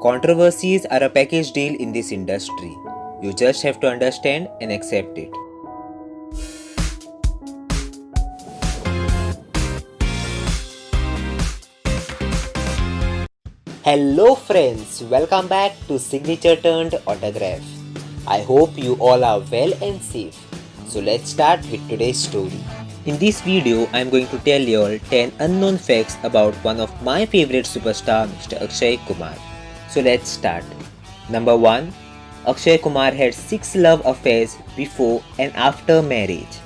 Controversies are a package deal in this industry. You just have to understand and accept it. Hello friends, welcome back to Signature Turned Autograph. I hope you all are well and safe. So let's start with today's story. In this video, I am going to tell you all 10 unknown facts about one of my favorite superstar, Mr. Akshay Kumar. So let's start. Number 1. Akshay Kumar had 6 love affairs before and after marriage.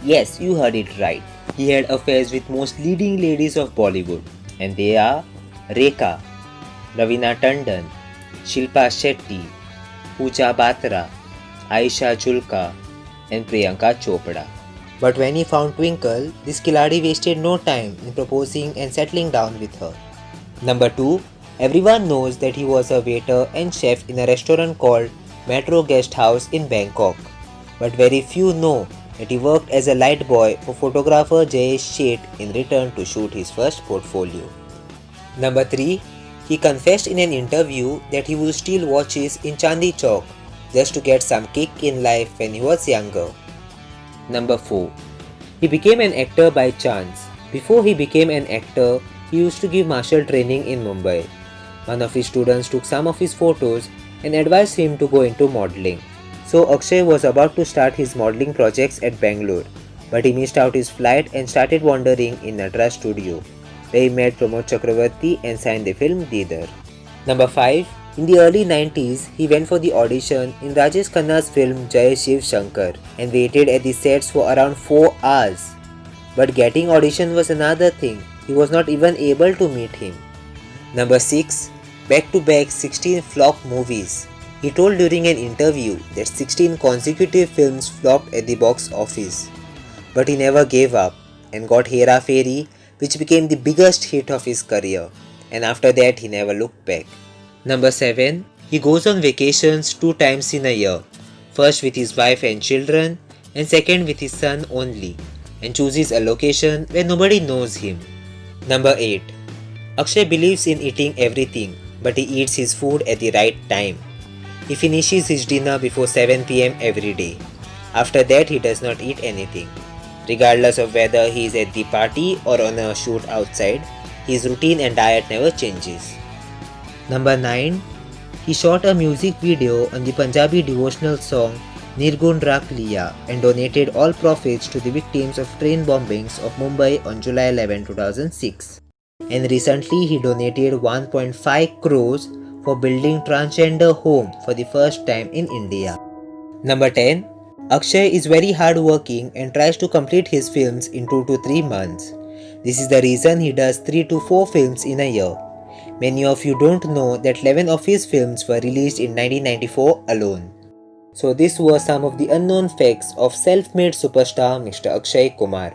Yes, you heard it right. He had affairs with most leading ladies of Bollywood, and they are Rekha, Raveena Tandon, Shilpa Shetty, Pooja Batra, Aisha Julka, and Priyanka Chopra. But when he found Twinkle, this Khiladi wasted no time in proposing and settling down with her. Number 2. Everyone knows that he was a waiter and chef in a restaurant called Metro Guest House in Bangkok. But very few know that he worked as a light boy for photographer Jayesh Sheth in return to shoot his first portfolio. Number 3. He confessed in an interview that he would steal watches in Chandni Chowk just to get some kick in life when he was younger. Number 4. He became an actor by chance. Before he became an actor, he used to give martial training in Mumbai. One of his students took some of his photos and advised him to go into modeling. So Akshay was about to start his modeling projects at Bangalore, but he missed out his flight and started wandering in Nataraj studio, where he met Pramod Chakravarti and signed the film Deedar. Number 5. In the early 90s, he went for the audition in Rajesh Khanna's film Jai Shiv Shankar and waited at the sets for around 4 hours. But getting audition was another thing. He was not even able to meet him. Number 6. Back-to-back 16 flop movies. He told during an interview that 16 consecutive films flopped at the box office. But he never gave up and got Hera Fairy, which became the biggest hit of his career, and after that he never looked back. Number 7. He goes on vacations 2 times in a year, first with his wife and children and second with his son only, and chooses a location where nobody knows him. Number 8. Akshay believes in eating everything, but he eats his food at the right time. He finishes his dinner before 7 p.m. every day. After that he does not eat anything. Regardless of whether he is at the party or on a shoot outside, his routine and diet never changes. Number 9. He shot a music video on the Punjabi devotional song Nirgun Rakh Liya and donated all profits to the victims of train bombings of Mumbai on July 11, 2006. And recently he donated 1.5 crores for building transgender home for the first time in India. Number 10. Akshay is very hardworking and tries to complete his films in 2 to 3 months. This is the reason he does 3 to 4 films in a year. Many of you don't know that 11 of his films were released in 1994 alone. So these were some of the unknown facts of self-made superstar Mr. Akshay Kumar.